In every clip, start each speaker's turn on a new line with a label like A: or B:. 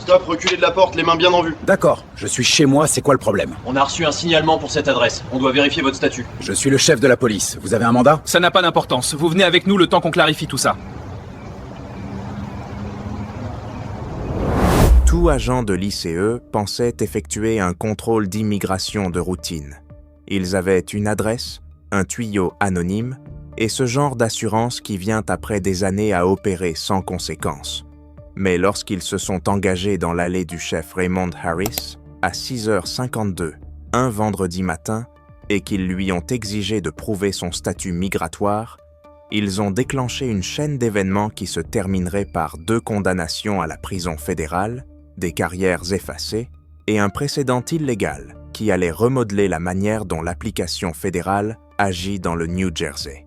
A: Stop, reculez de la porte, les mains bien en vue.
B: D'accord, je suis chez moi, c'est quoi le problème?
A: On a reçu un signalement pour cette adresse. On doit vérifier votre statut.
B: Je suis le chef de la police. Vous avez un mandat?
C: Ça n'a pas d'importance. Vous venez avec nous le temps qu'on clarifie tout ça.
D: Tout agent de l'ICE pensait effectuer un contrôle d'immigration de routine. Ils avaient une adresse, un tuyau anonyme et ce genre d'assurance qui vient après des années à opérer sans conséquence. Mais lorsqu'ils se sont engagés dans l'allée du chef Raymond Harris, à 6h52, un vendredi matin, et qu'ils lui ont exigé de prouver son statut migratoire, ils ont déclenché une chaîne d'événements qui se terminerait par 2 condamnations à la prison fédérale, des carrières effacées et un précédent illégal qui allait remodeler la manière dont l'application fédérale agit dans le New Jersey.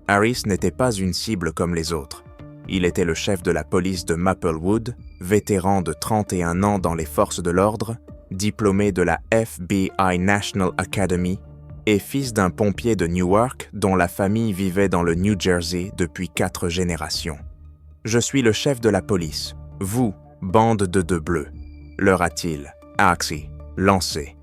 D: Harris n'était pas une cible comme les autres. Il était le chef de la police de Maplewood, vétéran de 31 ans dans les forces de l'ordre, diplômé de la FBI National Academy et fils d'un pompier de Newark dont la famille vivait dans le New Jersey depuis 4 générations. « Je suis le chef de la police. Vous, bande de 2 bleus. » leur a-t-il, Axie, lancé.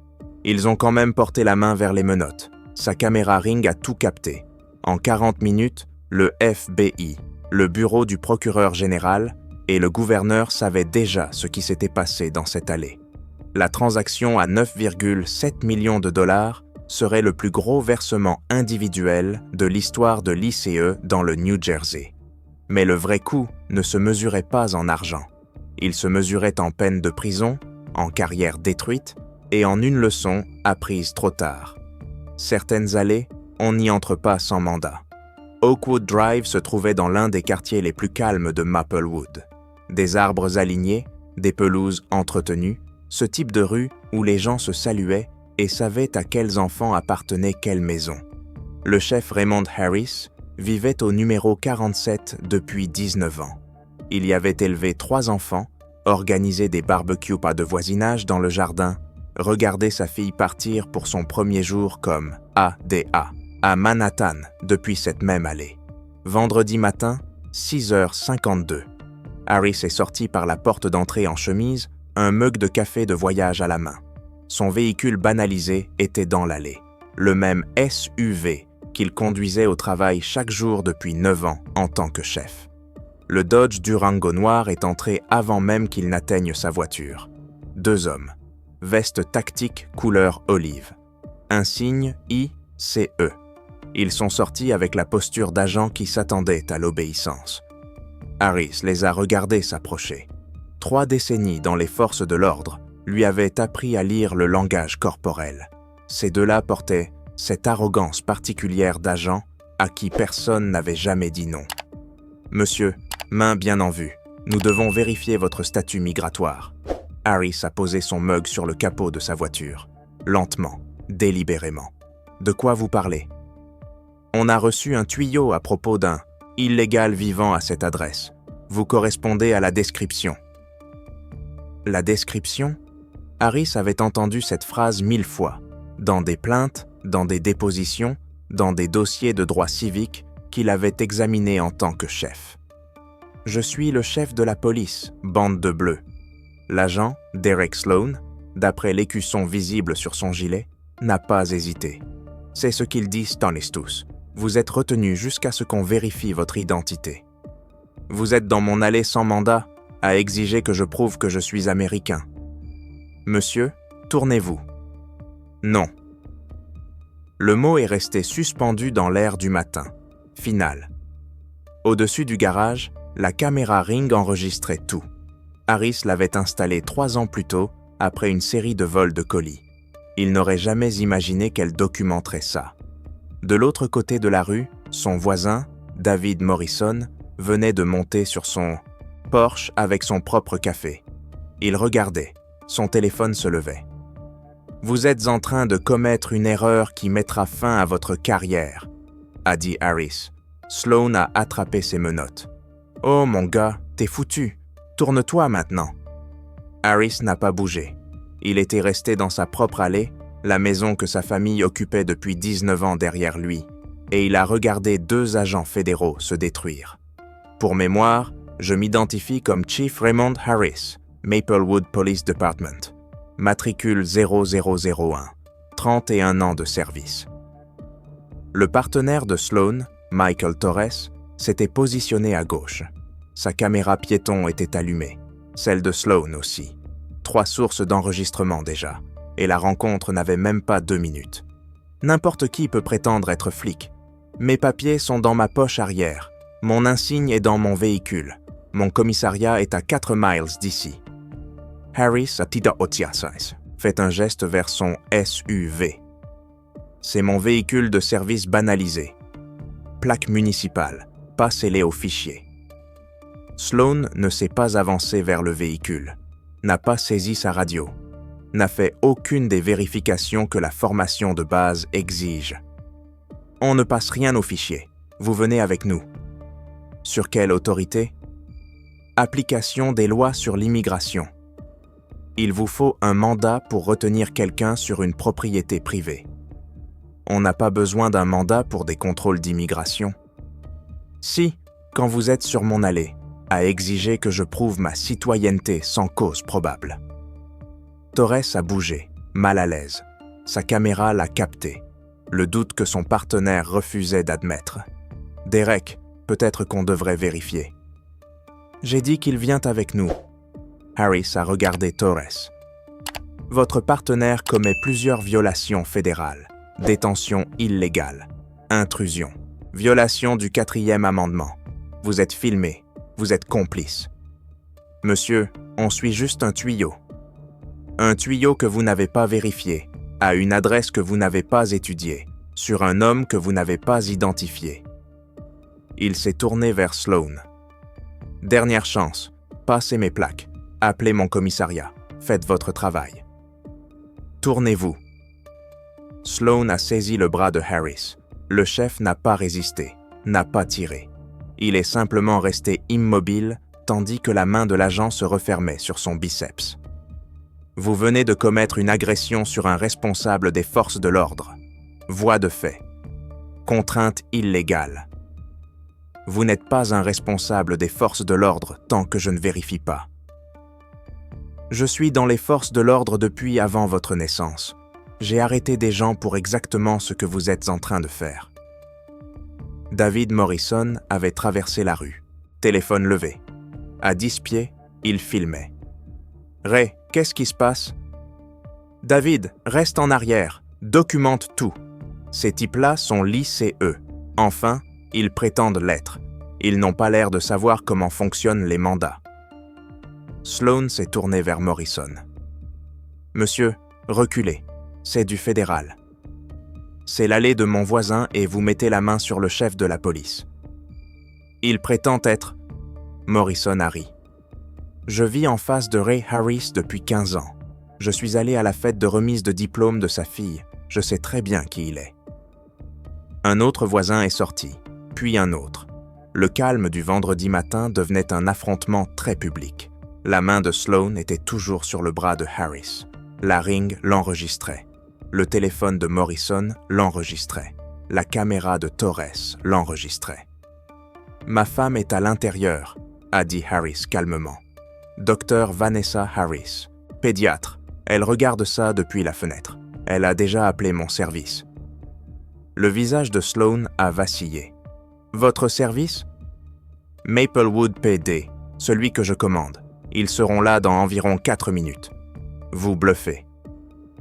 D: Ils ont quand même porté la main vers les menottes. Sa caméra Ring a tout capté. En 40 minutes, le FBI, le bureau du procureur général et le gouverneur savaient déjà ce qui s'était passé dans cette allée. La transaction à 9,7 millions de dollars serait le plus gros versement individuel de l'histoire de l'ICE dans le New Jersey. Mais le vrai coût ne se mesurait pas en argent. Il se mesurait en peine de prison, en carrière détruite et en une leçon apprise trop tard. Certaines allées, on n'y entre pas sans mandat. Oakwood Drive se trouvait dans l'un des quartiers les plus calmes de Maplewood. Des arbres alignés, des pelouses entretenues, ce type de rue où les gens se saluaient et savaient à quels enfants appartenait quelle maison. Le chef Raymond Harris vivait au numéro 47 depuis 19 ans. Il y avait élevé 3 enfants, organisé des barbecues pas de voisinage dans le jardin, regardé sa fille partir pour son premier jour comme ADA à Manhattan depuis cette même allée. Vendredi matin, 6h52. Harris est sorti par la porte d'entrée en chemise, un mug de café de voyage à la main. Son véhicule banalisé était dans l'allée, le même SUV qu'il conduisait au travail chaque jour depuis 9 ans en tant que chef. Le Dodge Durango noir est entré avant même qu'il n'atteigne sa voiture. 2 hommes, veste tactique couleur olive, insigne ICE. Ils sont sortis avec la posture d'agents qui s'attendaient à l'obéissance. Harris les a regardés s'approcher. 3 décennies dans les forces de l'ordre lui avaient appris à lire le langage corporel. Ces 2-là portaient cette arrogance particulière d'agent à qui personne n'avait jamais dit non. « Monsieur, main bien en vue, nous devons vérifier votre statut migratoire. » Harris a posé son mug sur le capot de sa voiture, lentement, délibérément. « De quoi vous parlez ?» On a reçu un tuyau à propos d'un illégal vivant à cette adresse. Vous correspondez à la description. La description? Harris avait entendu cette phrase 1000 fois, dans des plaintes, dans des dépositions, dans des dossiers de droit civique qu'il avait examinés en tant que chef. Je suis le chef de la police, bande de bleus. L'agent, Derek Sloan, d'après l'écusson visible sur son gilet, n'a pas hésité. C'est ce qu'ils disent tous. Vous êtes retenu jusqu'à ce qu'on vérifie votre identité. Vous êtes dans mon allée sans mandat à exiger que je prouve que je suis américain. Monsieur, tournez-vous. Non. Le mot est resté suspendu dans l'air du matin. Final. Au-dessus du garage, la caméra Ring enregistrait tout. Harris l'avait installée 3 ans plus tôt, après une série de vols de colis. Il n'aurait jamais imaginé qu'elle documenterait ça. De l'autre côté de la rue, son voisin, David Morrison, venait de monter sur son Porsche avec son propre café. Il regardait, son téléphone se levait. « Vous êtes en train de commettre une erreur qui mettra fin à votre carrière », a dit Harris. Sloan a attrapé ses menottes. « Oh mon gars, t'es foutu. Tourne-toi maintenant. » Harris n'a pas bougé. Il était resté dans sa propre allée, la maison que sa famille occupait depuis 19 ans derrière lui, et il a regardé 2 agents fédéraux se détruire. Pour mémoire, je m'identifie comme Chief Raymond Harris, Maplewood Police Department, matricule 0001, 31 ans de service. Le partenaire de Sloan, Michael Torres, s'était positionné à gauche. Sa caméra piéton était allumée, celle de Sloan aussi. 3 sources d'enregistrement déjà, et la rencontre n'avait même pas 2 minutes. N'importe qui peut prétendre être flic. Mes papiers sont dans ma poche arrière. Mon insigne est dans mon véhicule. Mon commissariat est à 4 miles d'ici. Harris a tida otiasais fait un geste vers son SUV. C'est mon véhicule de service banalisé. Plaque municipale, passez-les au fichier. Sloan ne s'est pas avancé vers le véhicule, n'a pas saisi sa radio, n'a fait aucune des vérifications que la formation de base exige. On ne passe rien au fichier, vous venez avec nous. Sur quelle autorité? Application des lois sur l'immigration. Il vous faut un mandat pour retenir quelqu'un sur une propriété privée. On n'a pas besoin d'un mandat pour des contrôles d'immigration. Si, quand vous êtes sur mon allée, à exiger que je prouve ma citoyenneté sans cause probable. Torres a bougé, mal à l'aise. Sa caméra l'a capté. Le doute que son partenaire refusait d'admettre. Derek, peut-être qu'on devrait vérifier. J'ai dit qu'il vient avec nous. Harris a regardé Torres. Votre partenaire commet plusieurs violations fédérales. Détention illégale. Intrusion. Violation du 4e amendement. Vous êtes filmé. Vous êtes complice. Monsieur, on suit juste un tuyau. Un tuyau que vous n'avez pas vérifié, à une adresse que vous n'avez pas étudiée, sur un homme que vous n'avez pas identifié. Il s'est tourné vers Sloan. Dernière chance, passez mes plaques, appelez mon commissariat, faites votre travail. Tournez-vous. Sloan a saisi le bras de Harris. Le chef n'a pas résisté, n'a pas tiré. Il est simplement resté immobile tandis que la main de l'agent se refermait sur son biceps. Vous venez de commettre une agression sur un responsable des forces de l'ordre. Voie de fait. Contrainte illégale. Vous n'êtes pas un responsable des forces de l'ordre tant que je ne vérifie pas. Je suis dans les forces de l'ordre depuis avant votre naissance. J'ai arrêté des gens pour exactement ce que vous êtes en train de faire. David Morrison avait traversé la rue, téléphone levé. À 10 pieds, il filmait. « Ray, qu'est-ce qui se passe ?»« David, reste en arrière, documente tout. Ces types-là sont lycéeux. Enfin, ils prétendent l'être. Ils n'ont pas l'air de savoir comment fonctionnent les mandats. » Sloan s'est tourné vers Morrison. « Monsieur, reculez, c'est du fédéral. C'est l'allée de mon voisin et vous mettez la main sur le chef de la police. Il prétend être... » Morrison a ri. « Je vis en face de Ray Harris depuis 15 ans. Je suis allé à la fête de remise de diplôme de sa fille. Je sais très bien qui il est. » Un autre voisin est sorti, puis un autre. Le calme du vendredi matin devenait un affrontement très public. La main de Sloan était toujours sur le bras de Harris. La ring l'enregistrait. Le téléphone de Morrison l'enregistrait. La caméra de Torres l'enregistrait. « Ma femme est à l'intérieur », a dit Harris calmement. « Docteur Vanessa Harris, pédiatre. Elle regarde ça depuis la fenêtre. Elle a déjà appelé mon service. » Le visage de Sloan a vacillé. « Votre service ?»« Maplewood PD, celui que je commande. Ils seront là dans environ 4 minutes. » Vous bluffez.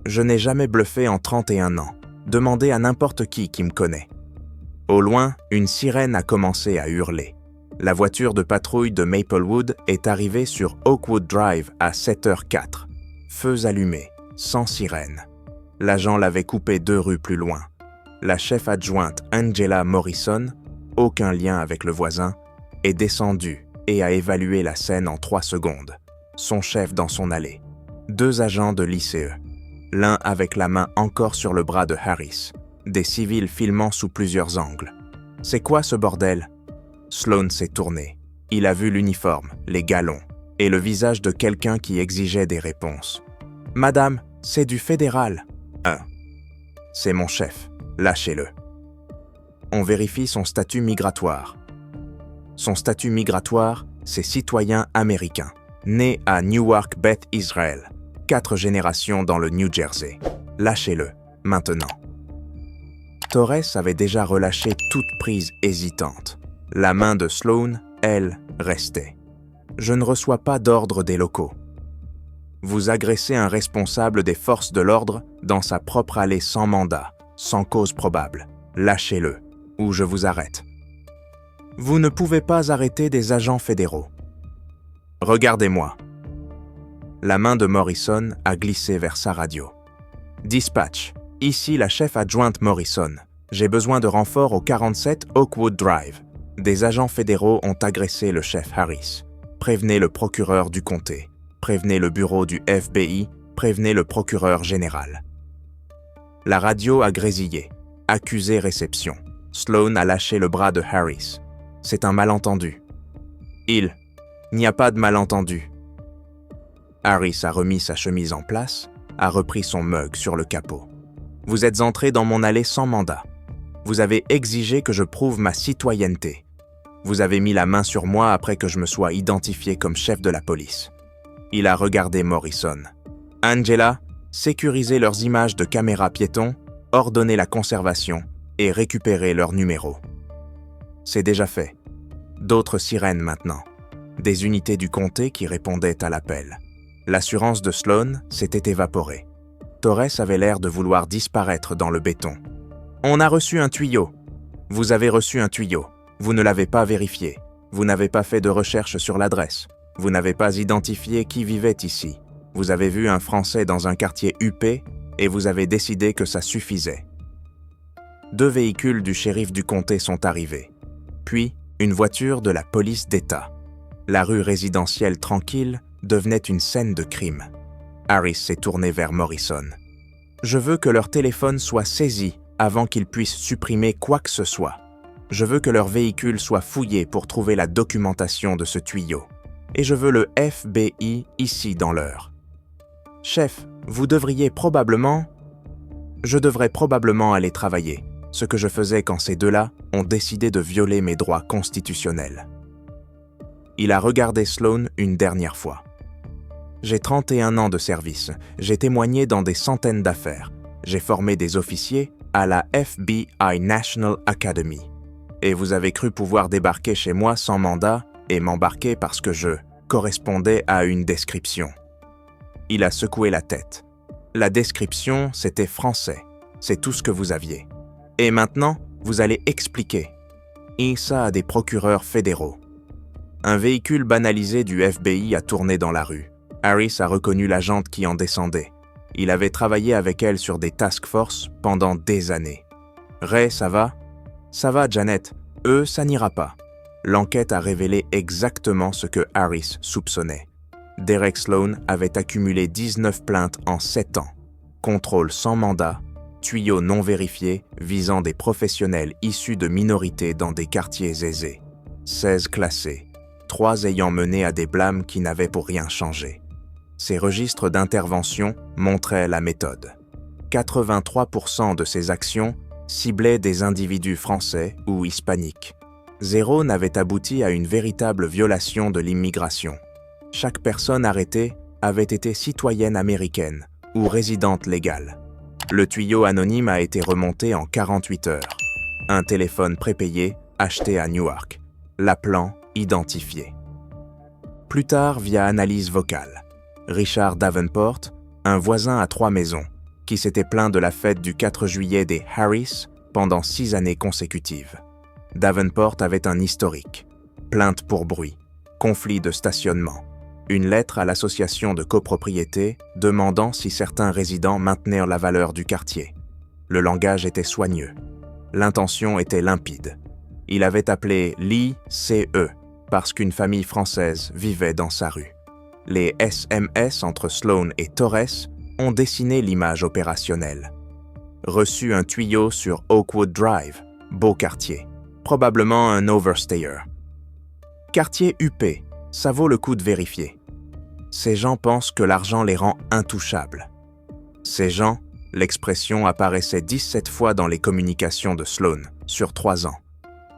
D: Je n'ai jamais bluffé en 31 ans. Demandez à n'importe qui me connaît. Au loin, une sirène a commencé à hurler. La voiture de patrouille de Maplewood est arrivée sur Oakwood Drive à 7h04. Feux allumés, sans sirène. L'agent l'avait coupé 2 rues plus loin. La chef adjointe Angela Morrison, aucun lien avec le voisin, est descendue et a évalué la scène en 3 secondes. Son chef dans son allée. 2 agents de l'ICE. L'un avec la main encore sur le bras de Harris. Des civils filmant sous plusieurs angles. « C'est quoi ce bordel ?» Sloan s'est tourné. Il a vu l'uniforme, les galons, et le visage de quelqu'un qui exigeait des réponses. « Madame, c'est du fédéral. »« C'est mon chef. Lâchez-le. » On vérifie son statut migratoire. Son statut migratoire, c'est citoyen américain. né à Newark, Beth Israel, 4 générations dans le New Jersey. Lâchez-le, maintenant. Torres avait déjà relâché toute prise hésitante. La main de Sloan, elle, restait. Je ne reçois pas d'ordre des locaux. Vous agressez un responsable des forces de l'ordre dans sa propre allée sans mandat, sans cause probable. Lâchez-le, ou je vous arrête. Vous ne pouvez pas arrêter des agents fédéraux. Regardez-moi. La main de Morrison a glissé vers sa radio. Dispatch, ici la chef adjointe Morrison. J'ai besoin de renfort au 47 Oakwood Drive. Des agents fédéraux ont agressé le chef Harris. Prévenez le procureur du comté. Prévenez le bureau du FBI. Prévenez le procureur général. La radio a grésillé. Accusé réception. Sloan a lâché le bras de Harris. C'est un malentendu. Il n'y a pas de malentendu. Harris a remis sa chemise en place, a repris son mug sur le capot. Vous êtes entré dans mon allée sans mandat. Vous avez exigé que je prouve ma citoyenneté. Vous avez mis la main sur moi après que je me sois identifié comme chef de la police. Il a regardé Morrison. Angela, sécurisez leurs images de caméra piéton, ordonnez la conservation et récupérez leurs numéros. C'est déjà fait. D'autres sirènes maintenant. Des unités du comté qui répondaient à l'appel. L'assurance de Sloan s'était évaporée. Torres avait l'air de vouloir disparaître dans le béton. On a reçu un tuyau. Vous avez reçu un tuyau. Vous ne l'avez pas vérifié. Vous n'avez pas fait de recherche sur l'adresse. Vous n'avez pas identifié qui vivait ici. Vous avez vu un Français dans un quartier huppé et vous avez décidé que ça suffisait. 2 véhicules du shérif du comté sont arrivés. Puis, une voiture de la police d'État. La rue résidentielle tranquille devenait une scène de crime. Harris s'est tourné vers Morrison. Je veux que leur téléphone soit saisi avant qu'ils puissent supprimer quoi que ce soit. Je veux que leur véhicule soit fouillé pour trouver la documentation de ce tuyau. Et je veux le FBI ici dans l'heure. Chef, vous devriez probablement... Je devrais probablement aller travailler, ce que je faisais quand ces deux-là ont décidé de violer mes droits constitutionnels. Il a regardé Sloan une dernière fois. J'ai 31 ans de service, j'ai témoigné dans des centaines d'affaires, j'ai formé des officiers à la FBI National Academy. Et vous avez cru pouvoir débarquer chez moi sans mandat et m'embarquer parce que je correspondais à une description. Il a secoué la tête. La description, c'était français. C'est tout ce que vous aviez. Et maintenant, vous allez expliquer. Et ça a des procureurs fédéraux. Un véhicule banalisé du FBI a tourné dans la rue. Harris a reconnu l'agente qui en descendait. Il avait travaillé avec elle sur des task force pendant des années. Ray, ça va? Ça va, Janet. Ça n'ira pas. L'enquête a révélé exactement ce que Harris soupçonnait. Derek Sloan avait accumulé 19 plaintes en 7 ans. Contrôle sans mandat, tuyaux non vérifiés visant des professionnels issus de minorités dans des quartiers aisés. 16 classés, 3 ayant mené à des blâmes qui n'avaient pour rien changé. Ces registres d'intervention montraient la méthode. 83% de ces actions ciblaient des individus français ou hispaniques. 0 n'avait abouti à une véritable violation de l'immigration. Chaque personne arrêtée avait été citoyenne américaine ou résidente légale. Le tuyau anonyme a été remonté en 48 heures. Un téléphone prépayé acheté à Newark. L'appelant identifié. Plus tard, via analyse vocale, Richard Davenport, un voisin à 3 maisons, qui s'était plaint de la fête du 4 juillet des Harris pendant 6 années consécutives. Davenport avait un historique. Plainte pour bruit, conflit de stationnement, une lettre à l'association de copropriété demandant si certains résidents maintenaient la valeur du quartier. Le langage était soigneux. L'intention était limpide. Il avait appelé l'ICE parce qu'une famille française vivait dans sa rue. Les SMS entre Sloan et Torres ont dessiné l'image opérationnelle. Reçu un tuyau sur Oakwood Drive, beau quartier, probablement un overstayer. Quartier huppé, ça vaut le coup de vérifier. Ces gens pensent que l'argent les rend intouchables. Ces gens, l'expression apparaissait 17 fois dans les communications de Sloan, sur 3 ans.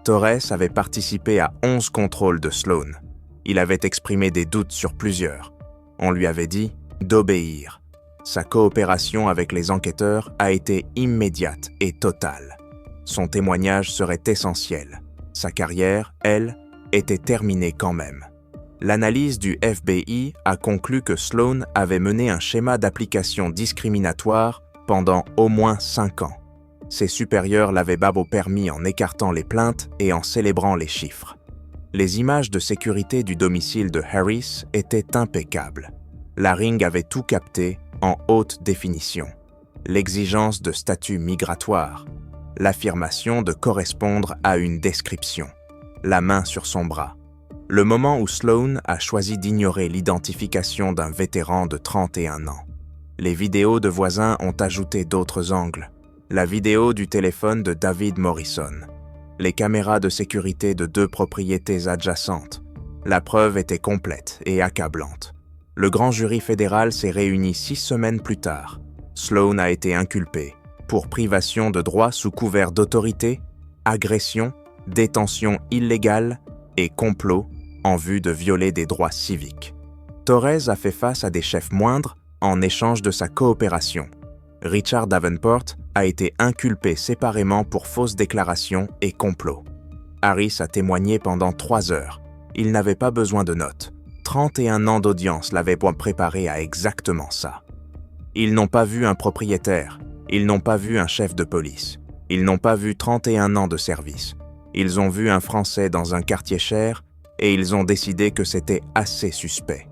D: Torres avait participé à 11 contrôles de Sloan. Il avait exprimé des doutes sur plusieurs. On lui avait dit d'obéir. Sa coopération avec les enquêteurs a été immédiate et totale. Son témoignage serait essentiel. Sa carrière, elle, était terminée quand même. L'analyse du FBI a conclu que Sloan avait mené un schéma d'application discriminatoire pendant au moins 5 ans. Ses supérieurs l'avaient babo permis en écartant les plaintes et en célébrant les chiffres. Les images de sécurité du domicile de Harris étaient impeccables. La Ring avait tout capté en haute définition. L'exigence de statut migratoire, l'affirmation de correspondre à une description, la main sur son bras. Le moment où Sloan a choisi d'ignorer l'identification d'un vétéran de 31 ans. Les vidéos de voisins ont ajouté d'autres angles. La vidéo du téléphone de David Morrison. Les caméras de sécurité de 2 propriétés adjacentes. La preuve était complète et accablante. Le grand jury fédéral s'est réuni 6 semaines plus tard. Sloan a été inculpé pour privation de droits sous couvert d'autorité, agression, détention illégale et complot en vue de violer des droits civiques. Torres a fait face à des chefs moindres en échange de sa coopération. Richard Davenport a été inculpé séparément pour fausses déclarations et complot. Harris a témoigné pendant 3 heures. Il n'avait pas besoin de notes. 31 ans d'audience l'avaient préparé à exactement ça. Ils n'ont pas vu un propriétaire. Ils n'ont pas vu un chef de police. Ils n'ont pas vu 31 ans de service. Ils ont vu un Français dans un quartier cher et ils ont décidé que c'était assez suspect.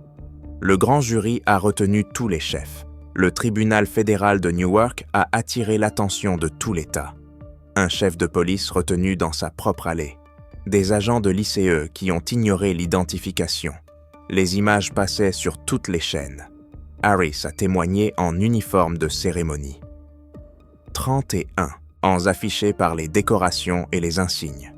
D: Le grand jury a retenu tous les chefs. Le tribunal fédéral de Newark a attiré l'attention de tout l'État. Un chef de police retenu dans sa propre allée. Des agents de l'ICE qui ont ignoré l'identification. Les images passaient sur toutes les chaînes. Harris a témoigné en uniforme de cérémonie. 31 ans affichés par les décorations et les insignes.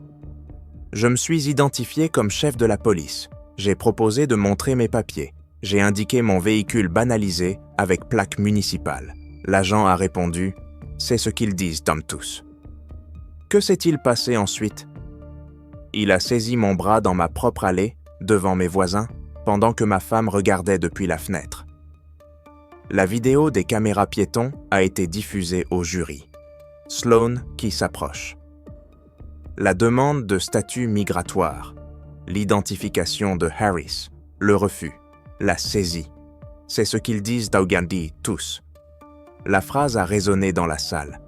D: Je me suis identifié comme chef de la police. J'ai proposé de montrer mes papiers. J'ai indiqué mon véhicule banalisé avec plaque municipale. L'agent a répondu « C'est ce qu'ils disent, Tom tous ». Que s'est-il passé ensuite? Il a saisi mon bras dans ma propre allée, devant mes voisins, pendant que ma femme regardait depuis la fenêtre. La vidéo des caméras piétons a été diffusée au jury. Sloan qui s'approche. La demande de statut migratoire, l'identification de Harris, le refus, la saisie. C'est ce qu'ils disent d'Augandi tous. La phrase a résonné dans la salle.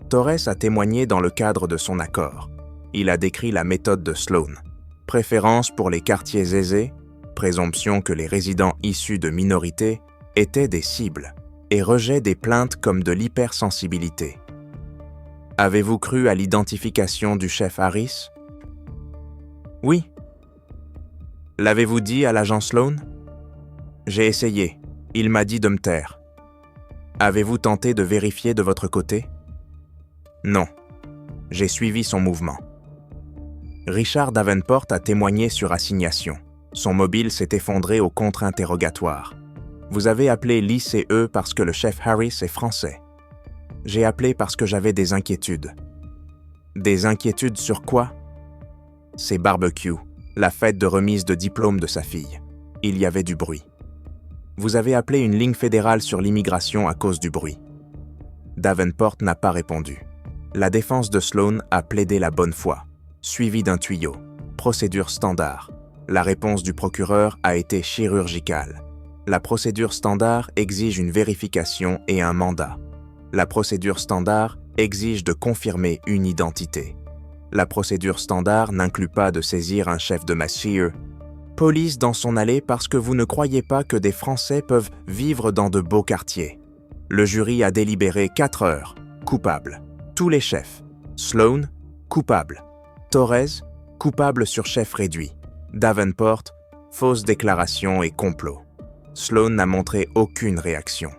D: Torres a témoigné dans le cadre de son accord. Il a décrit la méthode de Sloan. Préférence pour les quartiers aisés, présomption que les résidents issus de minorités étaient des cibles, et rejet des plaintes comme de l'hypersensibilité. Avez-vous cru à l'identification du chef Harris? Oui. L'avez-vous dit à l'agent Sloan? J'ai essayé. Il m'a dit de me taire. Avez-vous tenté de vérifier de votre côté? Non. J'ai suivi son mouvement. Richard Davenport a témoigné sur assignation. Son mobile s'est effondré au contre-interrogatoire. Vous avez appelé l'ICE parce que le chef Harris est français. J'ai appelé parce que j'avais des inquiétudes. Des inquiétudes sur quoi? C'est barbecue, la fête de remise de diplôme de sa fille. Il y avait du bruit. Vous avez appelé une ligne fédérale sur l'immigration à cause du bruit. Davenport n'a pas répondu. La défense de Sloan a plaidé la bonne foi, suivi d'un tuyau, procédure standard. La réponse du procureur a été chirurgicale. La procédure standard exige une vérification et un mandat. La procédure standard exige de confirmer une identité. La procédure standard n'inclut pas de saisir un chef de machieu. Police dans son allée parce que vous ne croyez pas que des Français peuvent vivre dans de beaux quartiers. Le jury a délibéré 4 heures. Coupable. Tous les chefs. Sloan, coupable. Torres, coupable sur chef réduit. Davenport, fausse déclaration et complot. Sloan n'a montré aucune réaction.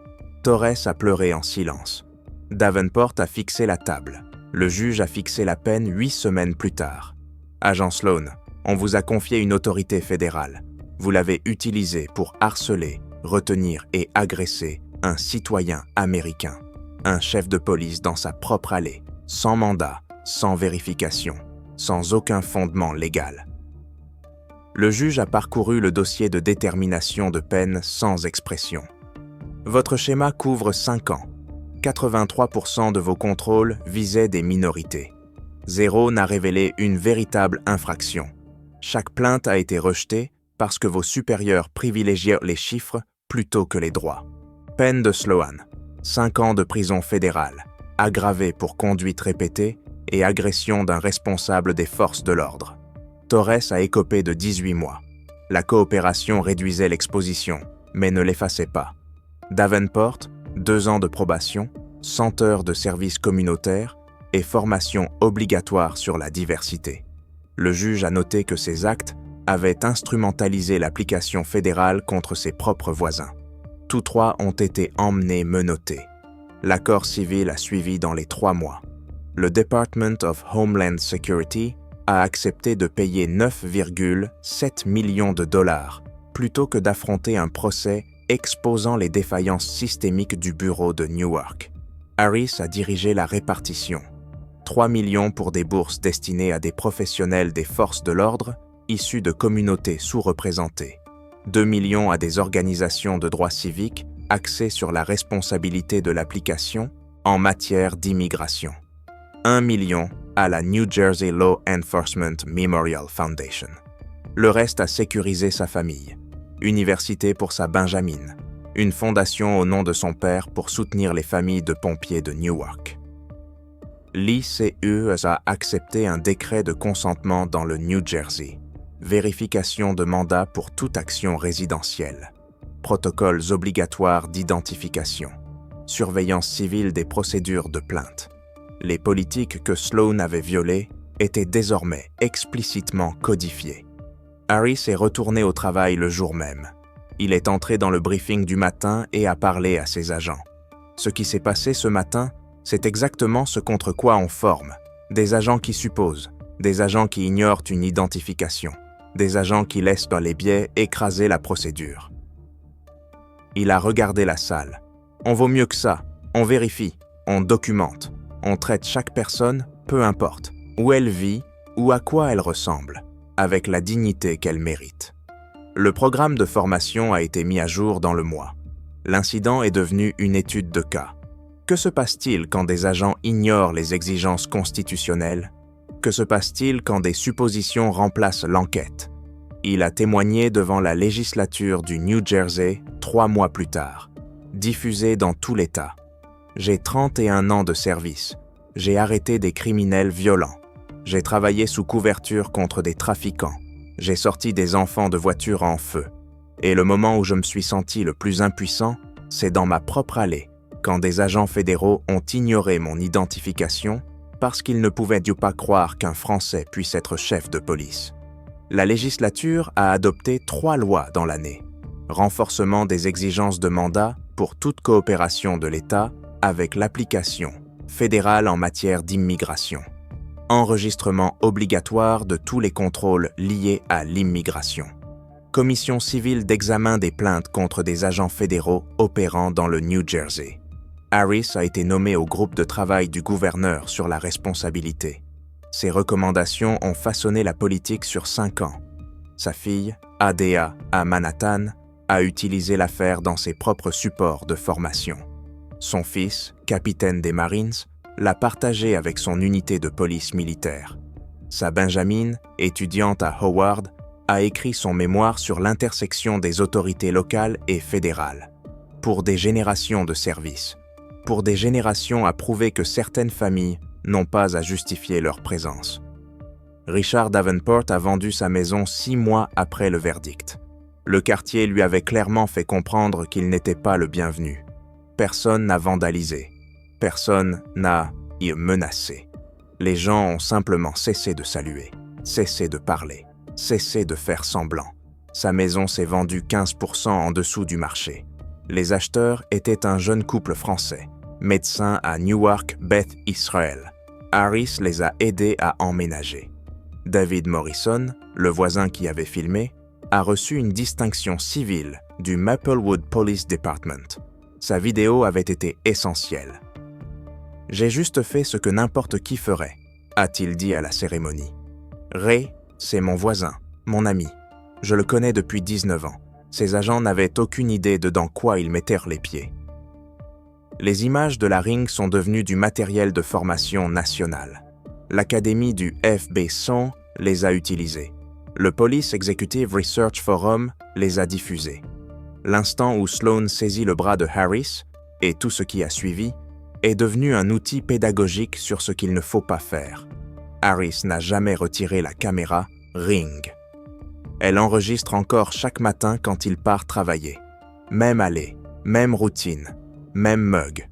D: Torres a pleuré en silence. Davenport a fixé la table. Le juge a fixé la peine 8 semaines plus tard. Agent Sloan, on vous a confié une autorité fédérale. Vous l'avez utilisée pour harceler, retenir et agresser un citoyen américain, un chef de police dans sa propre allée, sans mandat, sans vérification, sans aucun fondement légal. Le juge a parcouru le dossier de détermination de peine sans expression. Votre schéma couvre 5 ans. 83% de vos contrôles visaient des minorités. 0 n'a révélé une véritable infraction. Chaque plainte a été rejetée parce que vos supérieurs privilégièrent les chiffres plutôt que les droits. Peine de Sloan, 5 ans de prison fédérale, aggravée pour conduite répétée et agression d'un responsable des forces de l'ordre. Torres a écopé de 18 mois. La coopération réduisait l'exposition, mais ne l'effaçait pas. Davenport, 2 ans de probation, 100 heures de service communautaire et formation obligatoire sur la diversité. Le juge a noté que ces actes avaient instrumentalisé l'application fédérale contre ses propres voisins. Tous 3 ont été emmenés menottés. L'accord civil a suivi dans les 3 mois. Le Department of Homeland Security a accepté de payer 9,7 millions de dollars plutôt que d'affronter un procès exposant les défaillances systémiques du bureau de Newark. Harris a dirigé la répartition. 3 millions pour des bourses destinées à des professionnels des forces de l'ordre issus de communautés sous-représentées. 2 millions à des organisations de droits civiques axées sur la responsabilité de l'application en matière d'immigration. 1 million à la New Jersey Law Enforcement Memorial Foundation. Le reste a sécurisé sa famille. Université pour sa Benjamine. Une fondation au nom de son père pour soutenir les familles de pompiers de Newark. L'ICE a accepté un décret de consentement dans le New Jersey. Vérification de mandat pour toute action résidentielle. Protocoles obligatoires d'identification. Surveillance civile des procédures de plainte. Les politiques que Sloan avait violées étaient désormais explicitement codifiées. Harris est retourné au travail le jour même. Il est entré dans le briefing du matin et a parlé à ses agents. Ce qui s'est passé ce matin, c'est exactement ce contre quoi on forme. Des agents qui supposent, des agents qui ignorent une identification, des agents qui laissent dans les biais écraser la procédure. Il a regardé la salle. On vaut mieux que ça. On vérifie, on documente, on traite chaque personne, peu importe, où elle vit ou à quoi elle ressemble, avec la dignité qu'elle mérite. Le programme de formation a été mis à jour dans le mois. L'incident est devenu une étude de cas. Que se passe-t-il quand des agents ignorent les exigences constitutionnelles? Que se passe-t-il quand des suppositions remplacent l'enquête? Il a témoigné devant la législature du New Jersey 3 mois plus tard, diffusé dans tout l'État. J'ai 31 ans de service. J'ai arrêté des criminels violents. J'ai travaillé sous couverture contre des trafiquants. J'ai sorti des enfants de voitures en feu. Et le moment où je me suis senti le plus impuissant, c'est dans ma propre allée, quand des agents fédéraux ont ignoré mon identification parce qu'ils ne pouvaient pas croire qu'un Français puisse être chef de police. La législature a adopté 3 lois dans l'année. Renforcement des exigences de mandat pour toute coopération de l'État avec l'application fédérale en matière d'immigration. Enregistrement obligatoire de tous les contrôles liés à l'immigration. Commission civile d'examen des plaintes contre des agents fédéraux opérant dans le New Jersey. Harris a été nommé au groupe de travail du gouverneur sur la responsabilité. Ses recommandations ont façonné la politique sur 5 ans. Sa fille, Adea, à Manhattan, a utilisé l'affaire dans ses propres supports de formation. Son fils, capitaine des Marines, l'a partagé avec son unité de police militaire. Sa Benjamine, étudiante à Howard, a écrit son mémoire sur l'intersection des autorités locales et fédérales. Pour des générations de services, pour des générations à prouver que certaines familles n'ont pas à justifier leur présence. Richard Davenport a vendu sa maison 6 mois après le verdict. Le quartier lui avait clairement fait comprendre qu'il n'était pas le bienvenu. Personne n'a vandalisé. Personne n'a menacé. Les gens ont simplement cessé de saluer, cessé de parler, cessé de faire semblant. Sa maison s'est vendue 15% en dessous du marché. Les acheteurs étaient un jeune couple français, médecin à Newark, Beth Israel. Harris les a aidés à emménager. David Morrison, le voisin qui avait filmé, a reçu une distinction civile du Maplewood Police Department. Sa vidéo avait été essentielle. « J'ai juste fait ce que n'importe qui ferait », a-t-il dit à la cérémonie. « Ray, c'est mon voisin, mon ami. Je le connais depuis 19 ans. Ces agents n'avaient aucune idée de dans quoi ils mettèrent les pieds. Les images de la ring sont devenues du matériel de formation national. L'Académie du FB100 les a utilisées. Le Police Executive Research Forum les a diffusées. L'instant où Sloan saisit le bras de Harris, et tout ce qui a suivi, est devenu un outil pédagogique sur ce qu'il ne faut pas faire. Harris n'a jamais retiré la caméra Ring. Elle enregistre encore chaque matin quand il part travailler. Même aller, même routine, même mug.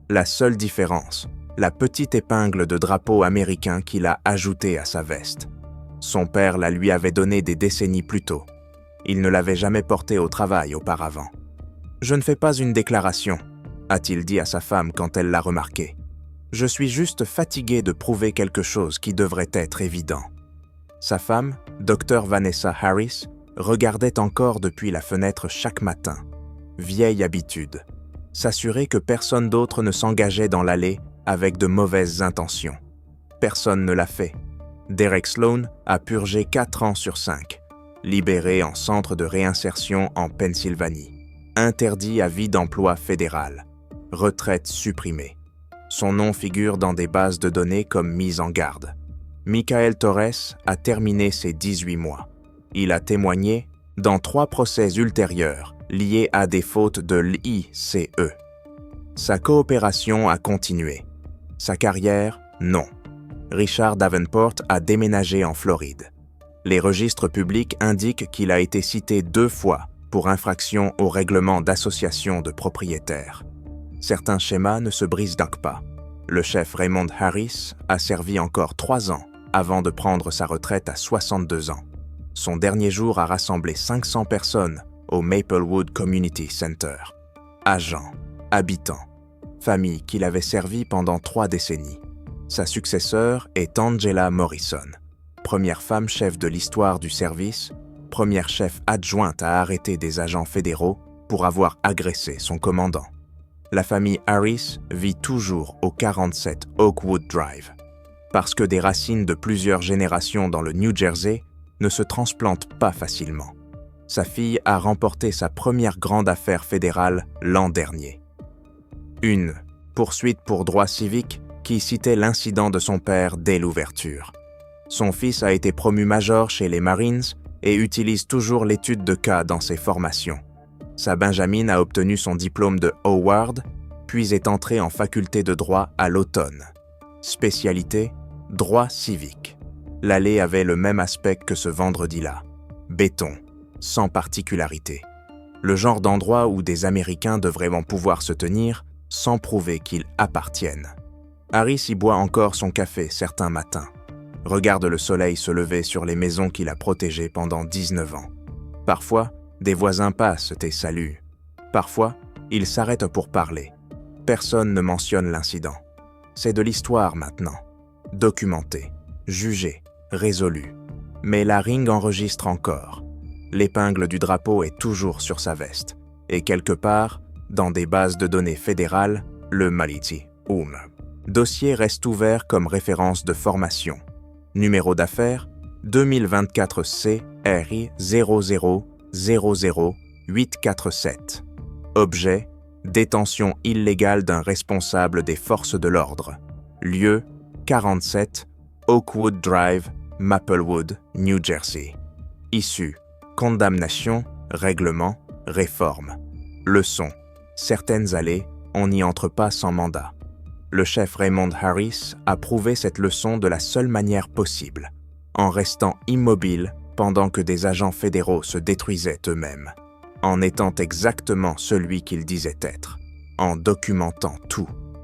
D: La seule différence, la petite épingle de drapeau américain qu'il a ajoutée à sa veste. Son père la lui avait donnée des décennies plus tôt. Il ne l'avait jamais portée au travail auparavant. « Je ne fais pas une déclaration », a-t-il dit à sa femme quand elle l'a remarqué. « Je suis juste fatigué de prouver quelque chose qui devrait être évident. » Sa femme, Dr. Vanessa Harris, regardait encore depuis la fenêtre chaque matin. Vieille habitude. S'assurer que personne d'autre ne s'engageait dans l'allée avec de mauvaises intentions. Personne ne l'a fait. Derek Sloan a purgé 4 ans sur 5. Libéré en centre de réinsertion en Pennsylvanie. Interdit à vie d'emploi fédéral. Retraite supprimée. Son nom figure dans des bases de données comme mise en garde. Michael Torres a terminé ses 18 mois. Il a témoigné dans 3 procès ultérieurs liés à des fautes de l'ICE. Sa coopération a continué. Sa carrière, non. Richard Davenport a déménagé en Floride. Les registres publics indiquent qu'il a été cité 2 fois pour infraction au règlement d'association de propriétaires. Certains schémas ne se brisent donc pas. Le chef Raymond Harris a servi encore 3 ans avant de prendre sa retraite à 62 ans. Son dernier jour a rassemblé 500 personnes au Maplewood Community Center. Agents, habitants, familles qu'il avait servi pendant 3 décennies. Sa successeur est Angela Morrison, première femme chef de l'histoire du service, première chef adjointe à arrêter des agents fédéraux pour avoir agressé son commandant. La famille Harris vit toujours au 47 Oakwood Drive. Parce que des racines de plusieurs générations dans le New Jersey ne se transplantent pas facilement. Sa fille a remporté sa première grande affaire fédérale l'an dernier. Une poursuite pour droit civique qui citait l'incident de son père dès l'ouverture. Son fils a été promu major chez les Marines et utilise toujours l'étude de cas dans ses formations. Sa Benjamin a obtenu son diplôme de Howard, puis est entrée en faculté de droit à l'automne. Spécialité, droit civique. L'allée avait le même aspect que ce vendredi-là. Béton, sans particularité. Le genre d'endroit où des Américains devraient en pouvoir se tenir sans prouver qu'ils appartiennent. Harris y boit encore son café certains matins. Regarde le soleil se lever sur les maisons qu'il a protégées pendant 19 ans. Parfois, des voisins passent et saluent. Parfois, ils s'arrêtent pour parler. Personne ne mentionne l'incident. C'est de l'histoire maintenant. Documenté, jugé, résolu. Mais la ring enregistre encore. L'épingle du drapeau est toujours sur sa veste. Et quelque part, dans des bases de données fédérales, le Maliti Dossier reste ouvert comme référence de formation. Numéro d'affaires 2024 CRI 0000847. Objet détention illégale d'un responsable des forces de l'ordre. Lieu 47 Oakwood Drive, Maplewood, New Jersey. Issue condamnation, règlement, réforme. Leçon certaines allées, on n'y entre pas sans mandat. Le chef Raymond Harris a prouvé cette leçon de la seule manière possible, en restant immobile pendant que des agents fédéraux se détruisaient eux-mêmes, en étant exactement celui qu'ils disaient être, en documentant tout.